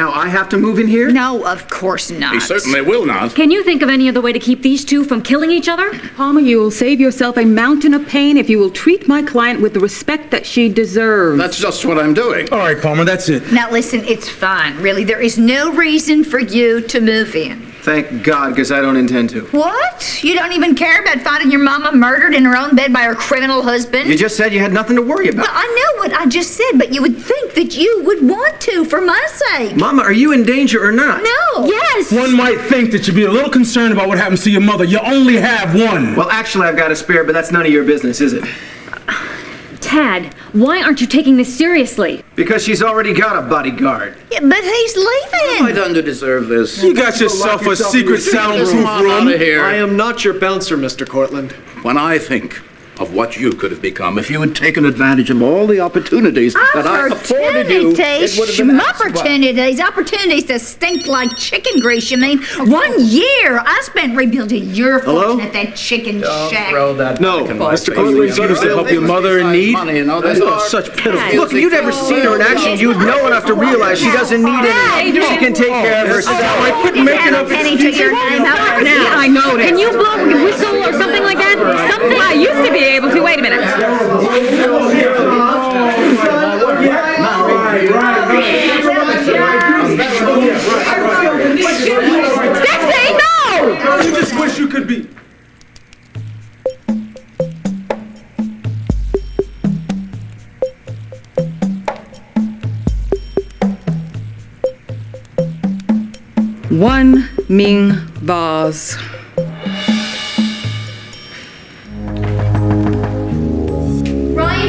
now I have to move in here? No, of course not. He certainly will not. Can you think of any other way to keep these two from killing each other? Palmer, you will save yourself a mountain of pain if you will treat my client with the respect that she deserves. That's just what I'm doing. All right, Palmer, that's it. Now listen, it's fine. Really, there is no reason for you to move in. Thank God, because I don't intend to. What? You don't even care about finding your mama murdered in her own bed by her criminal husband? You just said you had nothing to worry about. Well, I know what I just said, but you would think that you would want to, for my sake. Mama, are you in danger or not? No. Yes! One might think that you'd be a little concerned about what happens to your mother. You only have one. Well, actually, I've got a spare, but that's none of your business, is it? Tad, why aren't you taking this seriously? Because she's already got a bodyguard. Yeah, but he's leaving. I don't deserve this. You got yourself a secret soundproof Come room. out of here. I am not your bouncer, Mr. Cortlandt. When I think of what you could have become if you had taken advantage of all the opportunities that I afforded you, it would have been Opportunities that stink like chicken grease, you mean? 1 year I spent rebuilding your fortune at that chicken shack. No, Mr. Cortlandt's here to help your mother in need. Money, you know, Such pitiful. Look, if you'd ever seen her in action, you'd know enough to realize she doesn't need anything. She can take care of herself. Quit making up penny to your name. How about now? I know that. Can you blow a whistle or something like that? Something I used to be able to. Wait a minute. Dixie, no! You just wish you could be. One Ming vase.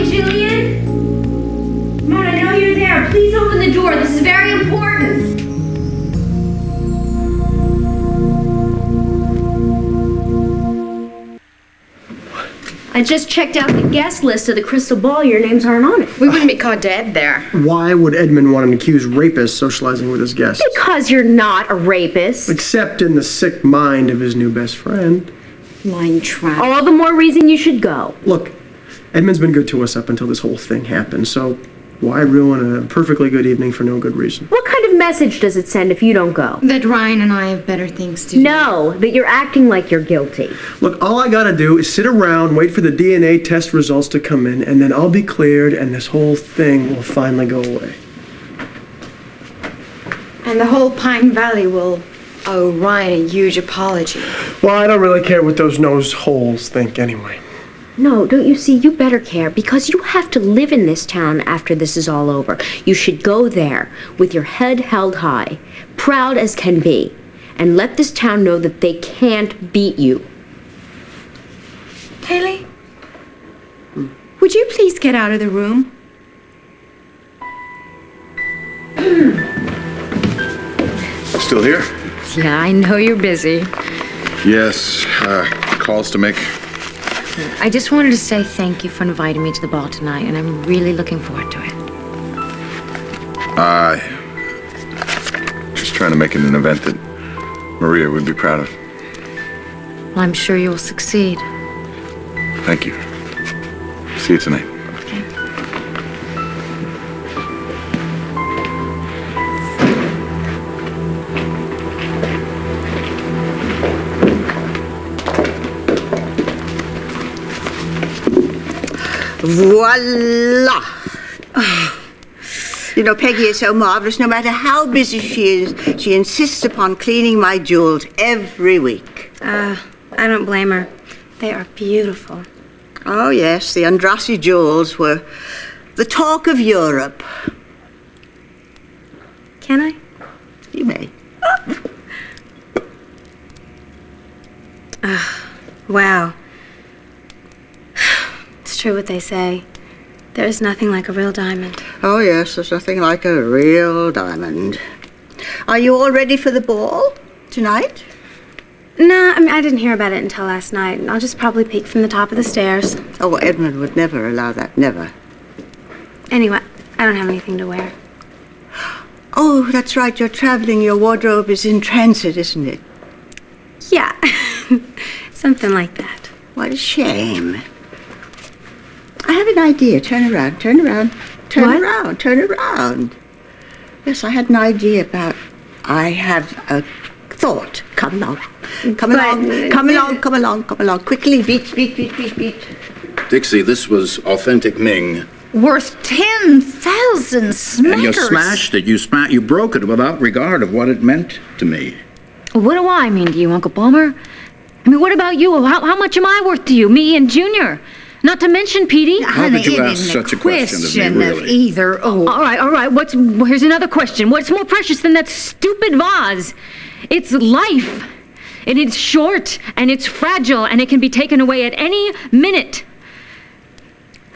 Julian? Come on, I know you're there. Please open the door. This is very important. I just checked out the guest list of the Crystal Ball. Your names aren't on it. We wouldn't be caught dead there. Why would Edmund want an accused rapist socializing with his guests? Because you're not a rapist. Except in the sick mind of his new best friend. Line trap. All the more reason you should go. Look, Edmund's been good to us up until this whole thing happened, so why ruin a perfectly good evening for no good reason? What kind of message does it send if you don't go? That Ryan and I have better things to do. No, that you're acting like you're guilty. Look, all I gotta do is sit around, wait for the DNA test results to come in, and then I'll be cleared and this whole thing will finally go away. And the whole Pine Valley will owe Ryan a huge apology. Well, I don't really care what those nose holes think anyway. No, don't you see? You better care because you have to live in this town after this is all over. You should go there with your head held high, proud as can be, and let this town know that they can't beat you. Hayley, would you please get out of the room? Still here? Yeah, I know you're busy. Yes, calls to make. I just wanted to say thank you for inviting me to the ball tonight, and I'm really looking forward to it. Just trying to make it an event that Maria would be proud of. Well, I'm sure you'll succeed. Thank you. See you tonight. Voila! You know, Peggy is so marvelous. No matter how busy she is, she insists upon cleaning my jewels every week. I don't blame her. They are beautiful. Oh, yes, the Andrassy jewels were the talk of Europe. Can I? You may. Wow. It's true what they say. There is nothing like a real diamond. Oh, yes, there's nothing like a real diamond. Are you all ready for the ball tonight? No, I didn't hear about it until last night. I'll just probably peek from the top of the stairs. Oh, well, Edmund would never allow that, never. Anyway, I don't have anything to wear. Oh, that's right, you're traveling. Your wardrobe is in transit, isn't it? Yeah, something like that. What a shame. I have an idea. Turn around, turn around, turn What? around, turn around. Yes, I had an idea about... I have a thought. Come along. Come along. Quickly, beat. Dixie, this was authentic Ming. Worth 10,000 smackers. And you smashed it. You broke it without regard of what it meant to me. What do I mean to you, Uncle Palmer? I mean, what about you? How much am I worth to you, me and Junior? Not to mention Petey. How could you ask such a question of me, really? Either. Oh. All right. Here's another question. What's more precious than that stupid vase? It's life. And it's short, and it's fragile, and it can be taken away at any minute.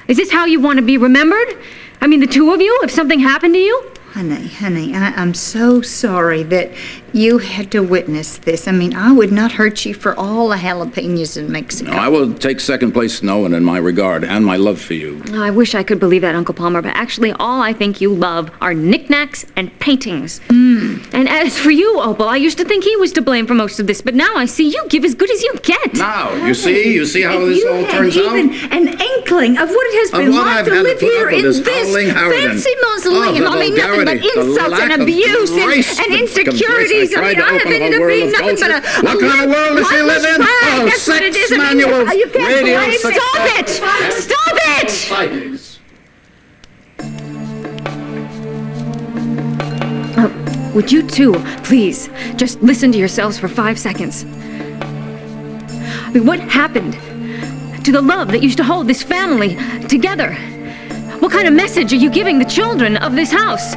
Is this how you want to be remembered? I mean, the two of you, if something happened to you? Honey, I'm so sorry that you had to witness this. I mean, I would not hurt you for all the jalapenos in Mexico. No, I will take second place, Nolan, in my regard and my love for you. I wish I could believe that, Uncle Palmer, but actually all I think you love are knickknacks and paintings. And as for you, Opal, I used to think he was to blame for most of this, but now I see you give as good as you get. Now, you see how this all turns out? Even an inkling of what it has been like to live here in this fancy mausoleum. I mean, nothing but insults and abuse and insecurities. I mean, I have ended up being nothing but a... What kind of world does he live in? Oh, that's what it is. manual You can't radio. blame it. Stop it! Would you two, please, just listen to yourselves for 5 seconds? I mean, what happened to the love that used to hold this family together? What kind of message are you giving the children of this house?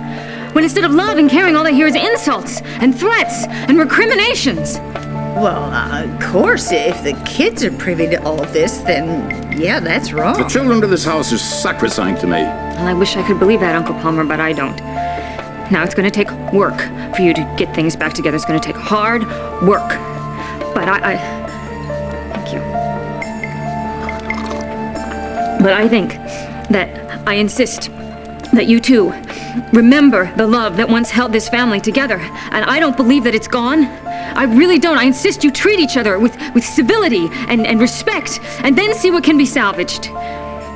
When instead of love and caring, all they hear is insults and threats and recriminations. Well, of course, if the kids are privy to all this, then yeah, that's wrong. The children of this house is sacrosanct to me. Well, I wish I could believe that, Uncle Palmer, but I don't. Now, it's going to take work for you to get things back together. It's going to take hard work. But I thank you. But I think that I insist that you two remember the love that once held this family together. And I don't believe that it's gone. I really don't. I insist you treat each other with civility and respect, and then see what can be salvaged.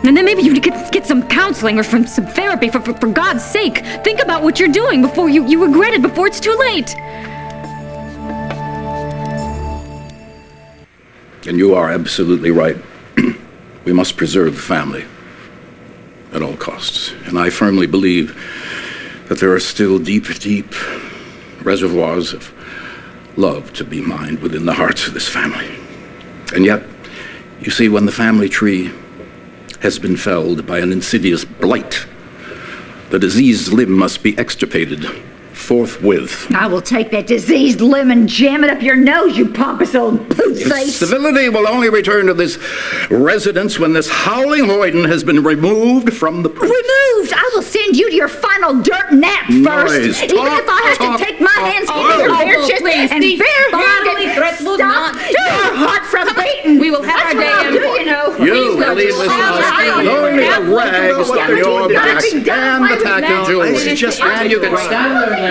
And then maybe you could get some counseling or some therapy, for God's sake. Think about what you're doing before you regret it, before it's too late. And you are absolutely right. We must preserve the family at all costs. And I firmly believe that there are still deep reservoirs of love to be mined within the hearts of this family. And yet, you see, when the family tree has been felled by an insidious blight, the diseased limb must be extirpated forthwith. I will take that diseased limb and jam it up your nose, you pompous old poop face. Civility will only return to this residence when this howling hoyden has been removed from the premises. Removed? I will send you to your final dirt nap first. Even if I have to take my hands into your bare chest and bare-handed threats will not your heart from beating. We will have our day in court. You know. You will leave this house knowing the rags on your back and the package jewelry. And you can stand there. I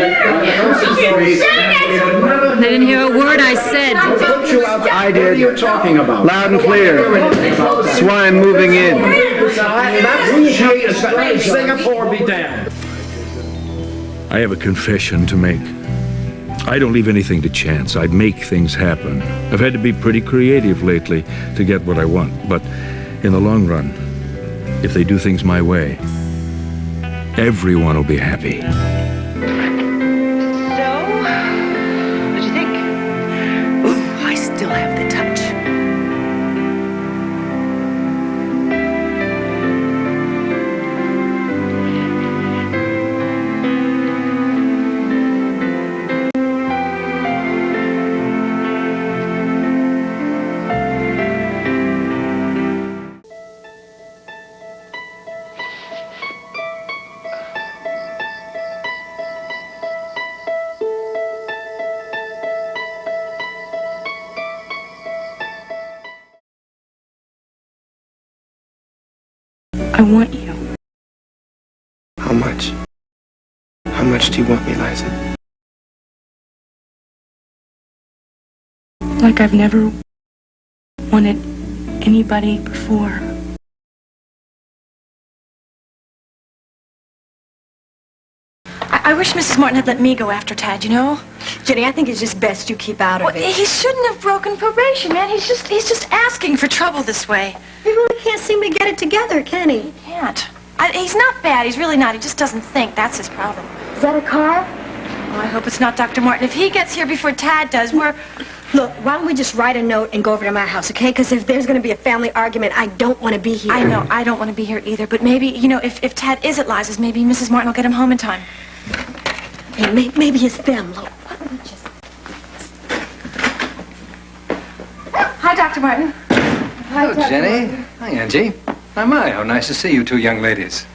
didn't hear a word I said. I did. What are you talking about? Loud and clear. That's why I'm moving in. Singapore be damned. I have a confession to make. I don't leave anything to chance. I make things happen. I've had to be pretty creative lately to get what I want. But in the long run, if they do things my way, everyone will be happy. Still have the touch. I want you. How much? How much do you want me, Liza? Like I've never wanted anybody before. I wish Mrs. Martin had let me go after Tad, you know? Jenny, I think it's just best you keep out of it. He shouldn't have broken probation, man. He's just asking for trouble this way. He really can't seem to get it together, can he? He can't. He's not bad. He's really not. He just doesn't think. That's his problem. Is that a car? Oh, I hope it's not Dr. Martin. If he gets here before Tad does, we're... Look, why don't we just write a note and go over to my house, okay? Because if there's going to be a family argument, I don't want to be here. I know. I don't want to be here either. But maybe, you know, if Tad is at Lizas, maybe Mrs. Martin will get him home in time. Hey, maybe it's them. Look. Hi, Dr. Martin. Hello, Jenny. Hi, Angie. Hi, my. How nice to see you two young ladies.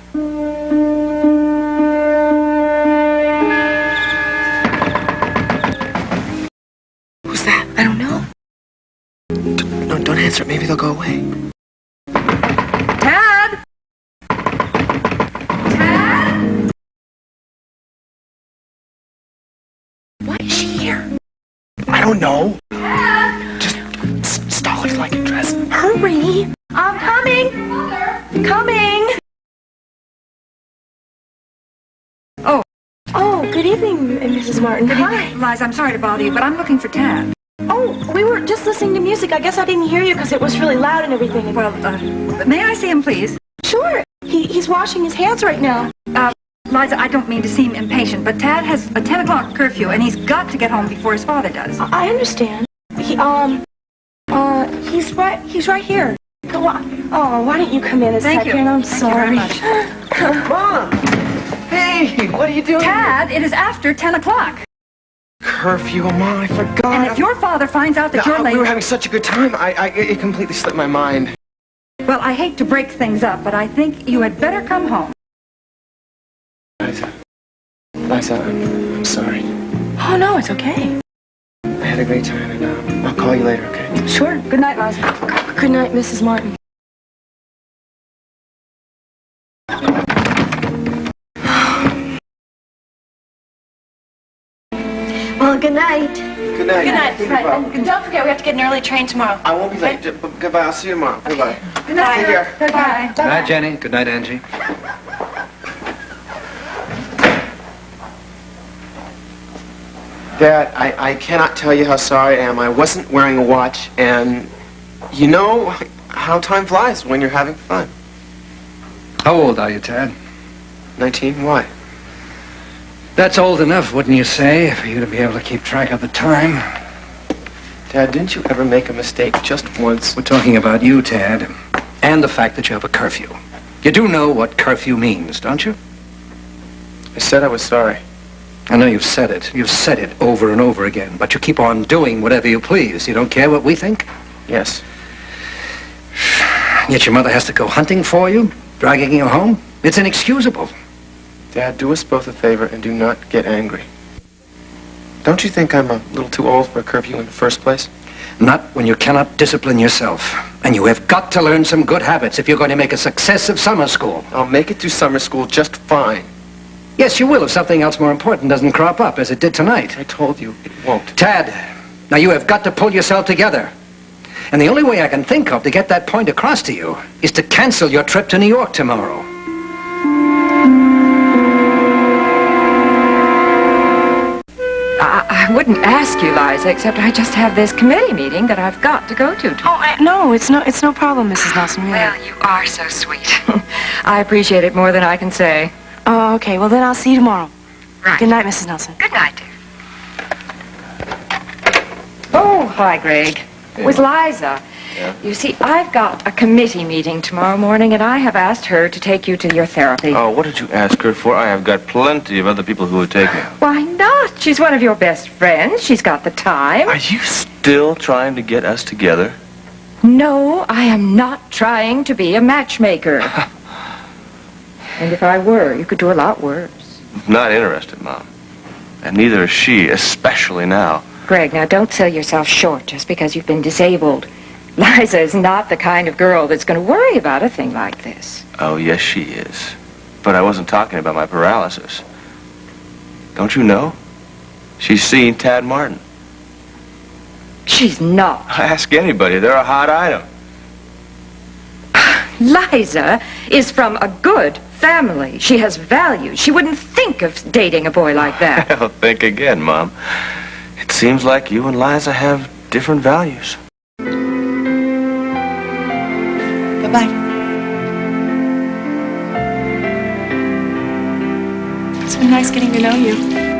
Who's that? I don't know. No, don't answer it. Maybe they'll go away. Tad! Tad! Why is she here? I don't know. Just stall it like a dress. Hurry! I'm coming! Coming! Oh, good evening, Mrs. Martin. Good evening, Liza. I'm sorry to bother you, but I'm looking for Tad. Oh, we were just listening to music. I guess I didn't hear you because it was really loud and everything. Well, may I see him, please? Sure. He's washing his hands right now. Liza, I don't mean to seem impatient, but Tad has a 10 o'clock curfew, and he's got to get home before his father does. I understand. He's right here. Go on. Oh, why don't you come in a second? Thank you. I'm sorry. Thank you very much. Mom! Hey, what are you doing? Tad, it is after 10 o'clock. Curfew, Mom, I forgot. And if your father finds out that you're late... We were having such a good time. It completely slipped my mind. Well, I hate to break things up, but I think you had better come home. Liza, I'm sorry. Oh, no, it's okay. I had a great time, and I'll call you later, okay? Sure. Good night, Liza. Good night, Mrs. Martin. Well, good night. Good night. Good night. Right. And don't forget, we have to get an early train tomorrow. I won't be late. Goodbye. I'll see you tomorrow. Goodbye. Good night. Take care. Goodbye. Good night, Jenny. Good night, Angie. Dad, I cannot tell you how sorry I am. I wasn't wearing a watch, and you know how time flies when you're having fun. How old are you, Tad? 19. Why? That's old enough, wouldn't you say, for you to be able to keep track of the time? Dad, didn't you ever make a mistake just once? We're talking about you, Tad, and the fact that you have a curfew. You do know what curfew means, don't you? I said I was sorry. I know you've said it. You've said it over and over again, but you keep on doing whatever you please. You don't care what we think? Yes. Yet your mother has to go hunting for you, dragging you home. It's inexcusable. Dad, do us both a favor and do not get angry. Don't you think I'm a little too old for a curfew in the first place? Not when you cannot discipline yourself. And you have got to learn some good habits if you're going to make a success of summer school. I'll make it through summer school just fine. Yes, you will if something else more important doesn't crop up, as it did tonight. I told you it won't. Tad, now you have got to pull yourself together. And the only way I can think of to get that point across to you is to cancel your trip to New York tomorrow. I wouldn't ask you, Liza, except I just have this committee meeting that I've got to go to. Oh, no, it's no problem, Mrs. Nelson, really. Well, you are so sweet. I appreciate it more than I can say. Oh, okay. Well, then I'll see you tomorrow. Right. Good night, Mrs. Nelson. Good night, dear. Oh, hi, Greg. Hey, With Liza. Yeah? You see, I've got a committee meeting tomorrow morning, and I have asked her to take you to your therapy. Oh, what did you ask her for? I have got plenty of other people who would take me. Why not? She's one of your best friends. She's got the time. Are you still trying to get us together? No, I am not trying to be a matchmaker. And if I were, you could do a lot worse. Not interested, Mom. And neither is she, especially now. Greg, now don't sell yourself short just because you've been disabled. Liza is not the kind of girl that's going to worry about a thing like this. Oh, yes, she is. But I wasn't talking about my paralysis. Don't you know? She's seen Tad Martin. She's not. Ask anybody. They're a hot item. Liza is from a good family. She has values. She wouldn't think of dating a boy like that. Well, think again, Mom. It seems like you and Liza have different values. Bye-bye. It's been nice getting to know you.